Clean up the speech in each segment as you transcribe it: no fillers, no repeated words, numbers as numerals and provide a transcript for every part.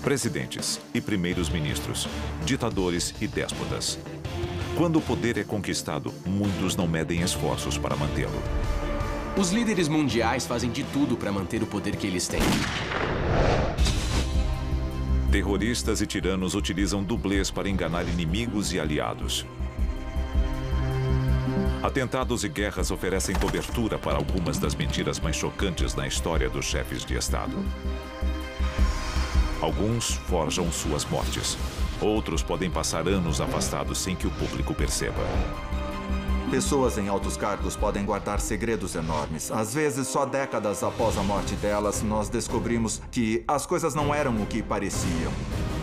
presidentes e primeiros ministros, ditadores e déspotas. Quando o poder é conquistado, muitos não medem esforços para mantê-lo. Os líderes mundiais fazem de tudo para manter o poder que eles têm. Terroristas e tiranos utilizam dublês para enganar inimigos e aliados. Atentados e guerras oferecem cobertura para algumas das mentiras mais chocantes na história dos chefes de Estado. Alguns forjam suas mortes. Outros podem passar anos afastados sem que o público perceba. Pessoas em altos cargos podem guardar segredos enormes. Às vezes, só décadas após a morte delas, nós descobrimos que as coisas não eram o que pareciam.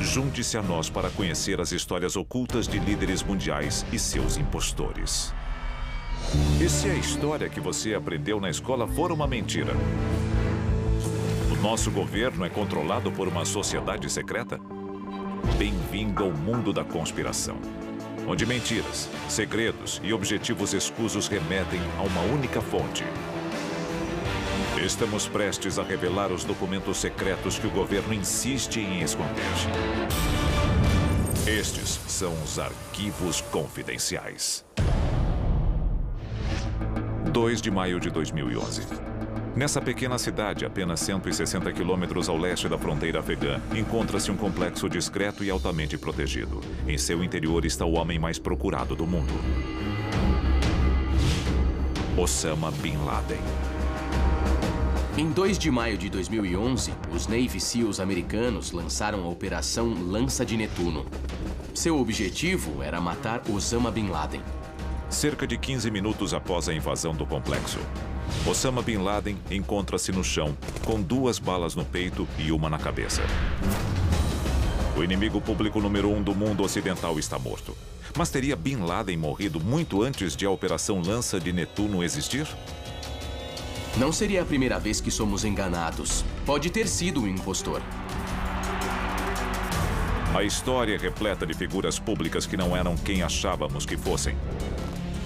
Junte-se a nós para conhecer as histórias ocultas de líderes mundiais e seus impostores. E se a história que você aprendeu na escola for uma mentira? O nosso governo é controlado por uma sociedade secreta? Bem-vindo ao mundo da conspiração, onde mentiras, segredos e objetivos escusos remetem a uma única fonte. Estamos prestes a revelar os documentos secretos que o governo insiste em esconder. Estes são os arquivos confidenciais. 2 de maio de 2011. Nessa pequena cidade, apenas 160 quilômetros ao leste da fronteira afegã, encontra-se um complexo discreto e altamente protegido. Em seu interior está o homem mais procurado do mundo. Osama Bin Laden. Em 2 de maio de 2011, os Navy SEALs americanos lançaram a Operação Lança de Netuno. Seu objetivo era matar Osama Bin Laden. Cerca de 15 minutos após a invasão do complexo, Osama Bin Laden encontra-se no chão, com 2 balas no peito e uma na cabeça. O inimigo público número 1 do mundo ocidental está morto. Mas teria Bin Laden morrido muito antes de a Operação Lança de Netuno existir? Não seria a primeira vez que somos enganados. Pode ter sido um impostor. A história é repleta de figuras públicas que não eram quem achávamos que fossem.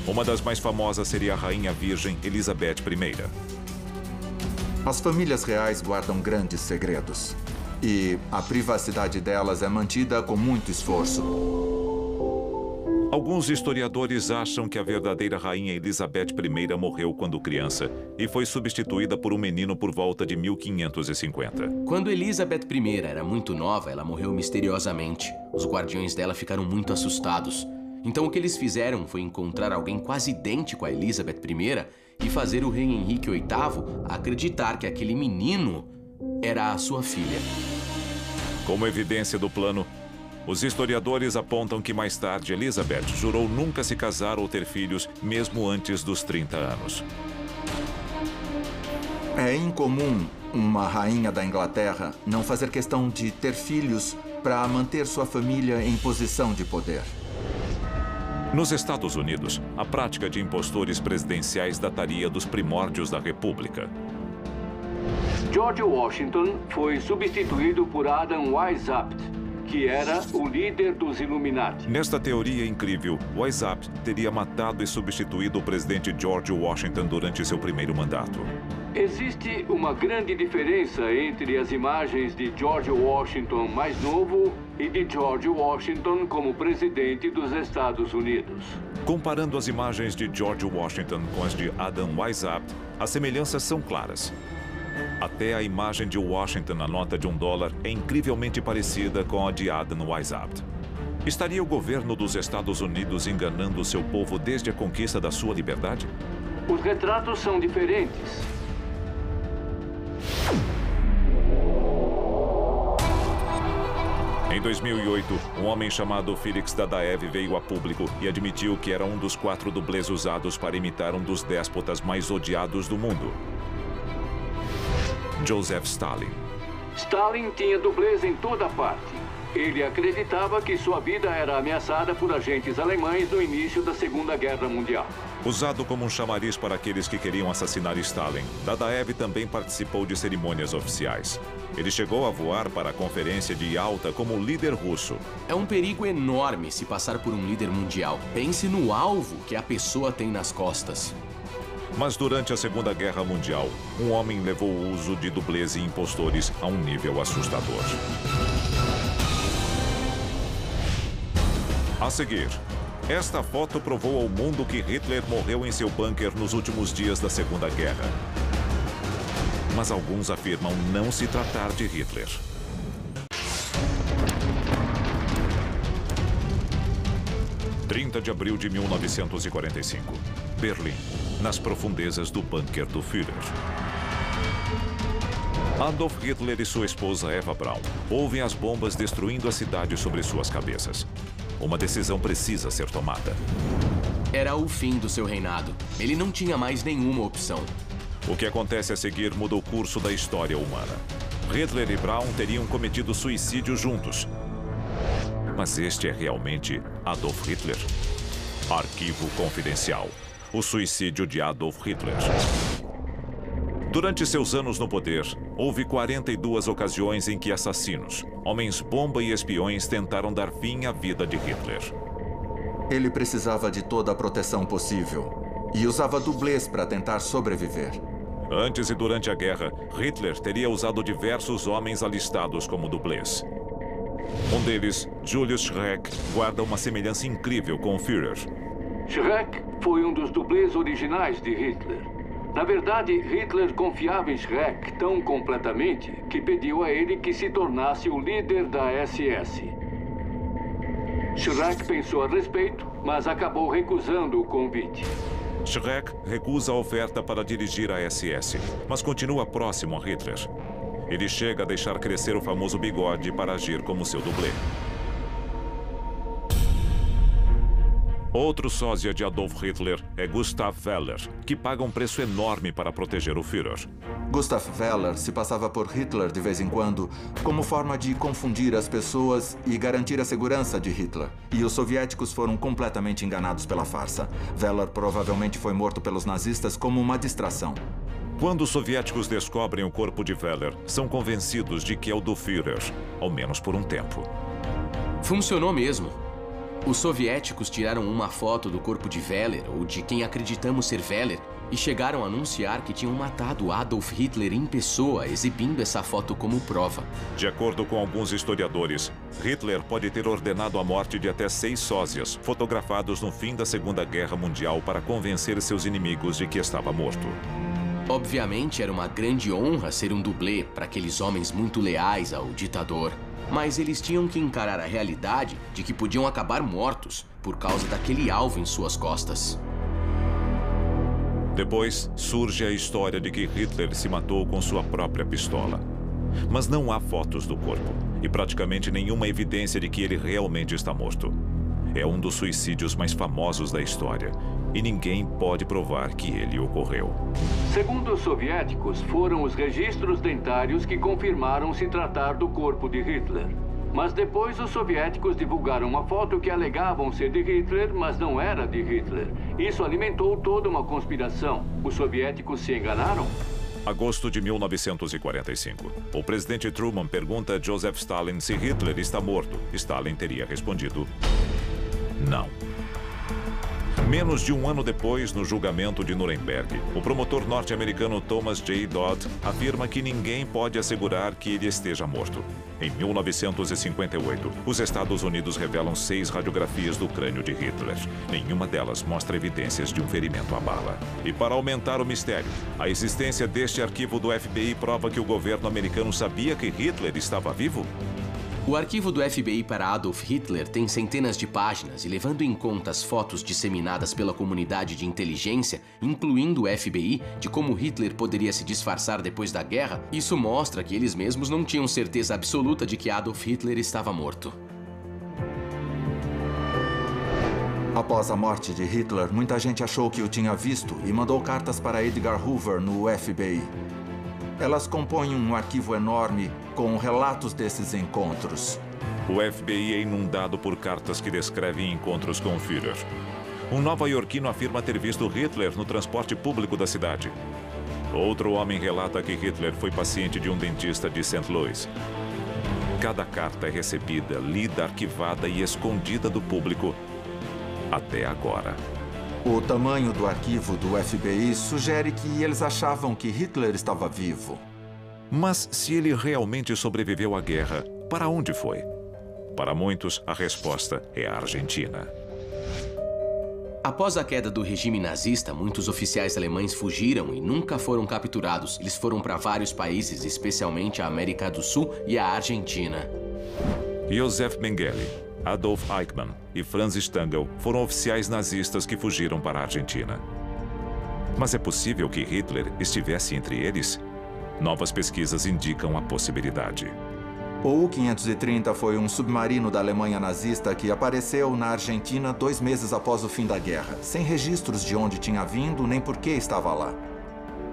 Uma das mais famosas seria a Rainha Virgem Elizabeth I. As famílias reais guardam grandes segredos. E a privacidade delas é mantida com muito esforço. Alguns historiadores acham que a verdadeira Rainha Elizabeth I morreu quando criança e foi substituída por um menino por volta de 1550. Quando Elizabeth I era muito nova, ela morreu misteriosamente. Os guardiões dela ficaram muito assustados. Então o que eles fizeram foi encontrar alguém quase idêntico a Elizabeth I e fazer o rei Henrique VIII acreditar que aquele menino era a sua filha. Como evidência do plano, os historiadores apontam que mais tarde Elizabeth jurou nunca se casar ou ter filhos, mesmo antes dos 30 anos. É incomum uma rainha da Inglaterra não fazer questão de ter filhos para manter sua família em posição de poder. Nos Estados Unidos, a prática de impostores presidenciais dataria dos primórdios da República. George Washington foi substituído por Adam Weishaupt, que era o líder dos Illuminati. Nesta teoria incrível, Weishaupt teria matado e substituído o presidente George Washington durante seu primeiro mandato. Existe uma grande diferença entre as imagens de George Washington mais novo e de George Washington como presidente dos Estados Unidos. Comparando as imagens de George Washington com as de Adam Weishaupt, as semelhanças são claras. Até a imagem de Washington na nota de $1 é incrivelmente parecida com a de Adam Weishaupt. Estaria o governo dos Estados Unidos enganando seu povo desde a conquista da sua liberdade? Os retratos são diferentes. Em 2008, um homem chamado Felix Dadaev veio a público e admitiu que era um dos 4 dublês usados para imitar um dos déspotas mais odiados do mundo: Joseph Stalin. Stalin tinha dublês em toda parte. Ele acreditava que sua vida era ameaçada por agentes alemães no início da Segunda Guerra Mundial. Usado como um chamariz para aqueles que queriam assassinar Stalin, Dadaev também participou de cerimônias oficiais. Ele chegou a voar para a conferência de Yalta como líder russo. É um perigo enorme se passar por um líder mundial. Pense no alvo que a pessoa tem nas costas. Mas durante a Segunda Guerra Mundial, um homem levou o uso de dublês e impostores a um nível assustador. A seguir, esta foto provou ao mundo que Hitler morreu em seu bunker nos últimos dias da Segunda Guerra. Mas alguns afirmam não se tratar de Hitler. (30 de abril de 1945, Berlim, nas profundezas do bunker do Führer. Adolf Hitler e sua esposa Eva Braun ouvem as bombas destruindo a cidade sobre suas cabeças. Uma decisão precisa ser tomada. Era o fim do seu reinado. Ele não tinha mais nenhuma opção. O que acontece a seguir muda o curso da história humana. Hitler e Braun teriam cometido suicídio juntos. Mas este é realmente Adolf Hitler? Arquivo confidencial. O suicídio de Adolf Hitler. Durante seus anos no poder, houve 42 ocasiões em que assassinos, homens-bomba e espiões tentaram dar fim à vida de Hitler. Ele precisava de toda a proteção possível e usava dublês para tentar sobreviver. Antes e durante a guerra, Hitler teria usado diversos homens alistados como dublês. Um deles, Julius Schreck, guarda uma semelhança incrível com o Führer. Schreck foi um dos dublês originais de Hitler. Na verdade, Hitler confiava em Schreck tão completamente que pediu a ele que se tornasse o líder da SS. Schreck pensou a respeito, mas acabou recusando o convite. Schreck recusa a oferta para dirigir a SS, mas continua próximo a Hitler. Ele chega a deixar crescer o famoso bigode para agir como seu dublê. Outro sósia de Adolf Hitler é Gustav Weller, que paga um preço enorme para proteger o Führer. Gustav Weller se passava por Hitler de vez em quando, como forma de confundir as pessoas e garantir a segurança de Hitler. E os soviéticos foram completamente enganados pela farsa. Weller provavelmente foi morto pelos nazistas como uma distração. Quando os soviéticos descobrem o corpo de Weller, são convencidos de que é o do Führer, ao menos por um tempo. Funcionou mesmo. Os soviéticos tiraram uma foto do corpo de Weller, ou de quem acreditamos ser Weller, e chegaram a anunciar que tinham matado Adolf Hitler em pessoa, exibindo essa foto como prova. De acordo com alguns historiadores, Hitler pode ter ordenado a morte de até 6 sósias, fotografados no fim da Segunda Guerra Mundial para convencer seus inimigos de que estava morto. Obviamente, era uma grande honra ser um dublê para aqueles homens muito leais ao ditador. Mas eles tinham que encarar a realidade de que podiam acabar mortos por causa daquele alvo em suas costas. Depois, surge a história de que Hitler se matou com sua própria pistola. Mas não há fotos do corpo e praticamente nenhuma evidência de que ele realmente está morto. É um dos suicídios mais famosos da história e ninguém pode provar que ele ocorreu. Segundo os soviéticos, foram os registros dentários que confirmaram se tratar do corpo de Hitler. Mas depois os soviéticos divulgaram uma foto que alegavam ser de Hitler, mas não era de Hitler. Isso alimentou toda uma conspiração. Os soviéticos se enganaram? Agosto de 1945. O presidente Truman pergunta a Joseph Stalin se Hitler está morto. Stalin teria respondido: não. Menos de um ano depois, no julgamento de Nuremberg, o promotor norte-americano Thomas J. Dodd afirma que ninguém pode assegurar que ele esteja morto. Em 1958, os Estados Unidos revelam 6 radiografias do crânio de Hitler. Nenhuma delas mostra evidências de um ferimento à bala. E para aumentar o mistério, a existência deste arquivo do FBI prova que o governo americano sabia que Hitler estava vivo? O arquivo do FBI para Adolf Hitler tem centenas de páginas e, levando em conta as fotos disseminadas pela comunidade de inteligência, incluindo o FBI, de como Hitler poderia se disfarçar depois da guerra, isso mostra que eles mesmos não tinham certeza absoluta de que Adolf Hitler estava morto. Após a morte de Hitler, muita gente achou que o tinha visto e mandou cartas para Edgar Hoover no FBI. Elas compõem um arquivo enorme com relatos desses encontros. O FBI é inundado por cartas que descrevem encontros com o Führer. Um nova-iorquino afirma ter visto Hitler no transporte público da cidade. Outro homem relata que Hitler foi paciente de um dentista de St. Louis. Cada carta é recebida, lida, arquivada e escondida do público até agora. O tamanho do arquivo do FBI sugere que eles achavam que Hitler estava vivo. Mas se ele realmente sobreviveu à guerra, para onde foi? Para muitos, a resposta é a Argentina. Após a queda do regime nazista, muitos oficiais alemães fugiram e nunca foram capturados. Eles foram para vários países, especialmente a América do Sul e a Argentina. Josef Mengele, Adolf Eichmann e Franz Stangl foram oficiais nazistas que fugiram para a Argentina. Mas é possível que Hitler estivesse entre eles? Novas pesquisas indicam a possibilidade. O U-530 foi um submarino da Alemanha nazista que apareceu na Argentina 2 meses após o fim da guerra, sem registros de onde tinha vindo nem por que estava lá.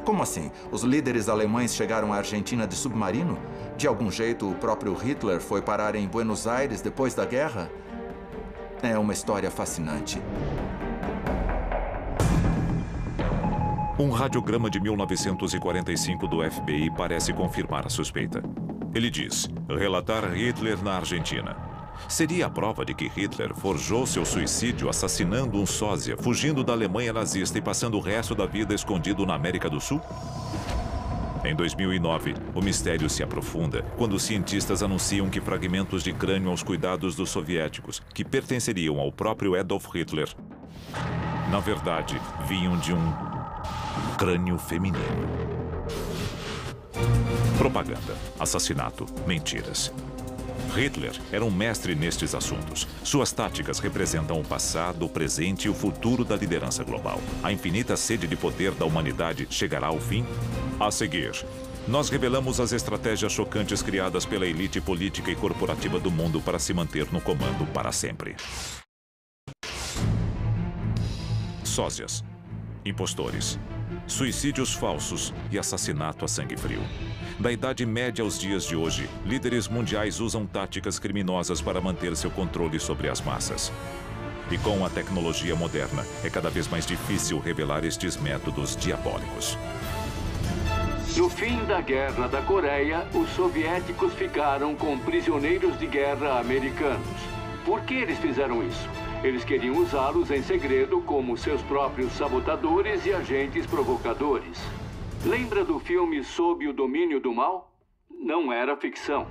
Como assim? Os líderes alemães chegaram à Argentina de submarino? De algum jeito, o próprio Hitler foi parar em Buenos Aires depois da guerra? É uma história fascinante. Um radiograma de 1945 do FBI parece confirmar a suspeita. Ele diz: relatar Hitler na Argentina. Seria a prova de que Hitler forjou seu suicídio assassinando um sósia, fugindo da Alemanha nazista e passando o resto da vida escondido na América do Sul? Em 2009, o mistério se aprofunda quando cientistas anunciam que fragmentos de crânio aos cuidados dos soviéticos, que pertenceriam ao próprio Adolf Hitler, na verdade, vinham de um crânio feminino. Propaganda, assassinato, mentiras. Hitler era um mestre nestes assuntos. Suas táticas representam o passado, o presente e o futuro da liderança global. A infinita sede de poder da humanidade chegará ao fim? A seguir, nós revelamos as estratégias chocantes criadas pela elite política e corporativa do mundo para se manter no comando para sempre. Sósias, impostores, suicídios falsos e assassinato a sangue frio. Da Idade Média aos dias de hoje, líderes mundiais usam táticas criminosas para manter seu controle sobre as massas. E com a tecnologia moderna, é cada vez mais difícil revelar estes métodos diabólicos. No fim da Guerra da Coreia, os soviéticos ficaram com prisioneiros de guerra americanos. Por que eles fizeram isso? Eles queriam usá-los em segredo como seus próprios sabotadores e agentes provocadores. Lembra do filme Sob o Domínio do Mal? Não era ficção.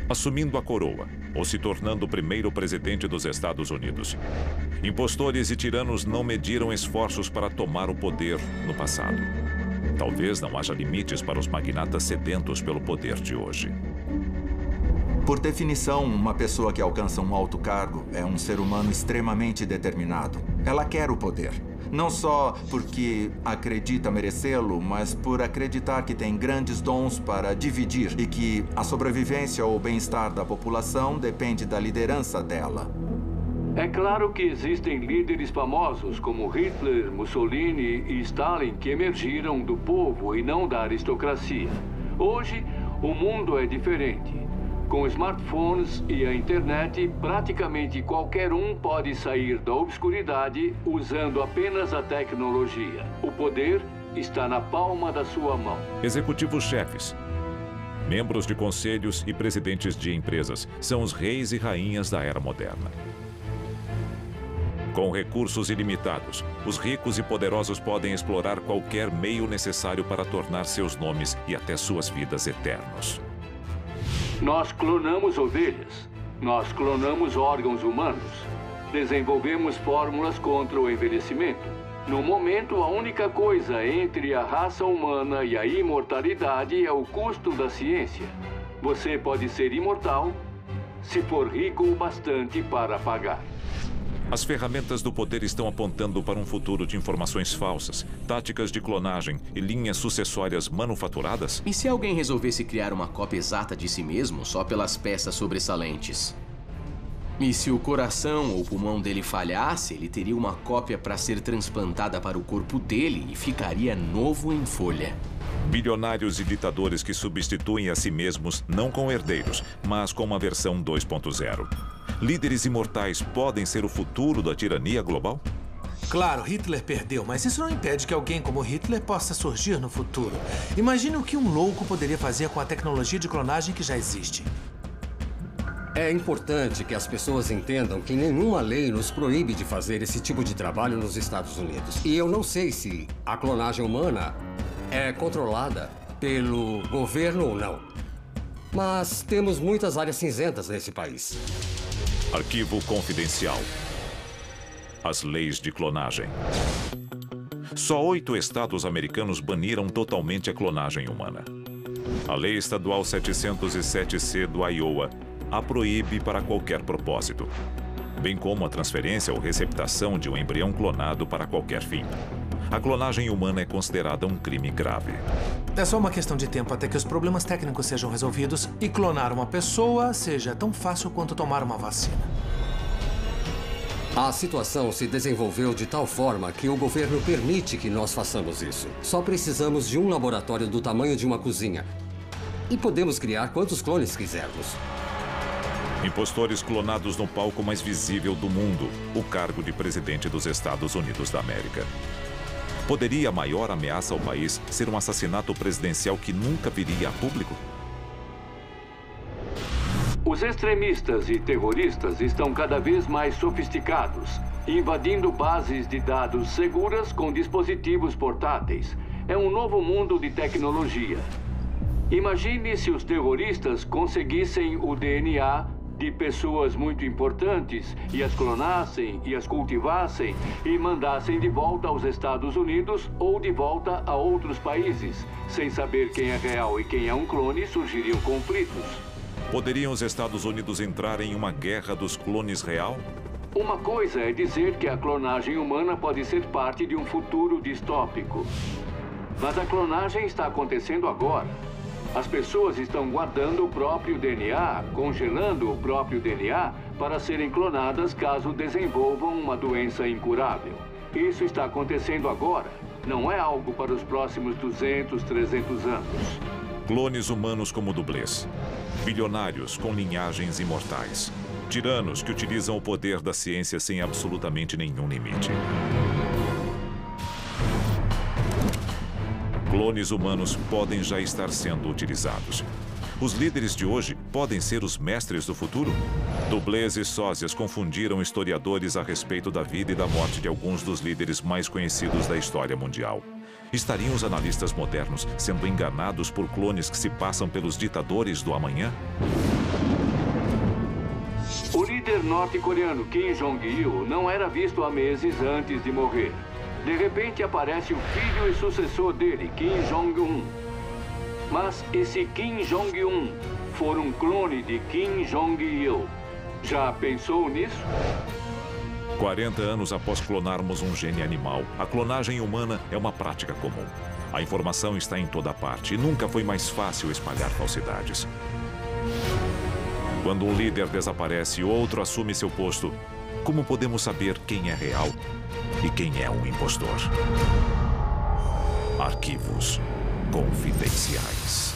Assumindo a coroa, ou se tornando o primeiro presidente dos Estados Unidos. Impostores e tiranos não mediram esforços para tomar o poder no passado. Talvez não haja limites para os magnatas sedentos pelo poder de hoje. Por definição, uma pessoa que alcança um alto cargo é um ser humano extremamente determinado. Ela quer o poder. Não só porque acredita merecê-lo, mas por acreditar que tem grandes dons para dividir e que a sobrevivência ou o bem-estar da população depende da liderança dela. É claro que existem líderes famosos como Hitler, Mussolini e Stalin que emergiram do povo e não da aristocracia. Hoje, o mundo é diferente. Com smartphones e a internet, praticamente qualquer um pode sair da obscuridade usando apenas a tecnologia. O poder está na palma da sua mão. Executivos-chefes, membros de conselhos e presidentes de empresas são os reis e rainhas da era moderna. Com recursos ilimitados, os ricos e poderosos podem explorar qualquer meio necessário para tornar seus nomes e até suas vidas eternos. Nós clonamos ovelhas. Nós clonamos órgãos humanos. Desenvolvemos fórmulas contra o envelhecimento. No momento, a única coisa entre a raça humana e a imortalidade é o custo da ciência. Você pode ser imortal se for rico o bastante para pagar. As ferramentas do poder estão apontando para um futuro de informações falsas, táticas de clonagem e linhas sucessórias manufaturadas? E se alguém resolvesse criar uma cópia exata de si mesmo só pelas peças sobressalentes? E se o coração ou o pulmão dele falhasse, ele teria uma cópia para ser transplantada para o corpo dele e ficaria novo em folha. Bilionários e ditadores que substituem a si mesmos não com herdeiros, mas com uma versão 2.0. Líderes imortais podem ser o futuro da tirania global? Claro, Hitler perdeu, mas isso não impede que alguém como Hitler possa surgir no futuro. Imagine o que um louco poderia fazer com a tecnologia de clonagem que já existe. É importante que as pessoas entendam que nenhuma lei nos proíbe de fazer esse tipo de trabalho nos Estados Unidos. E eu não sei se a clonagem humana é controlada pelo governo ou não. Mas temos muitas áreas cinzentas nesse país. Arquivo confidencial. As leis de clonagem. Só 8 estados americanos baniram totalmente a clonagem humana. A Lei Estadual 707C do Iowa a proíbe para qualquer propósito, bem como a transferência ou receptação de um embrião clonado para qualquer fim. A clonagem humana é considerada um crime grave. É só uma questão de tempo até que os problemas técnicos sejam resolvidos e clonar uma pessoa seja tão fácil quanto tomar uma vacina. A situação se desenvolveu de tal forma que o governo permite que nós façamos isso. Só precisamos de um laboratório do tamanho de uma cozinha. E podemos criar quantos clones quisermos. Impostores clonados no palco mais visível do mundo, o cargo de presidente dos Estados Unidos da América. Poderia a maior ameaça ao país ser um assassinato presidencial que nunca viria a público? Os extremistas e terroristas estão cada vez mais sofisticados, invadindo bases de dados seguras com dispositivos portáteis. É um novo mundo de tecnologia. Imagine se os terroristas conseguissem o DNA de pessoas muito importantes e as clonassem e as cultivassem e mandassem de volta aos Estados Unidos ou de volta a outros países. Sem saber quem é real e quem é um clone, surgiriam conflitos. Poderiam os Estados Unidos entrar em uma guerra dos clones real? Uma coisa é dizer que a clonagem humana pode ser parte de um futuro distópico. Mas a clonagem está acontecendo agora. As pessoas estão guardando o próprio DNA, congelando o próprio DNA para serem clonadas caso desenvolvam uma doença incurável. Isso está acontecendo agora. Não é algo para os próximos 200, 300 anos. Clones humanos como dublês. Bilionários com linhagens imortais. Tiranos que utilizam o poder da ciência sem absolutamente nenhum limite. Clones humanos podem já estar sendo utilizados. Os líderes de hoje podem ser os mestres do futuro? Dublês e sósias confundiram historiadores a respeito da vida e da morte de alguns dos líderes mais conhecidos da história mundial. Estariam os analistas modernos sendo enganados por clones que se passam pelos ditadores do amanhã? O líder norte-coreano Kim Jong-il não era visto há meses antes de morrer. De repente aparece o filho e sucessor dele, Kim Jong-un. Mas esse Kim Jong-un for um clone de Kim Jong-il. Já pensou nisso? 40 anos após clonarmos um gene animal, a clonagem humana é uma prática comum. A informação está em toda parte e nunca foi mais fácil espalhar falsidades. Quando um líder desaparece e outro assume seu posto, como podemos saber quem é real e quem é um impostor? Arquivos confidenciais.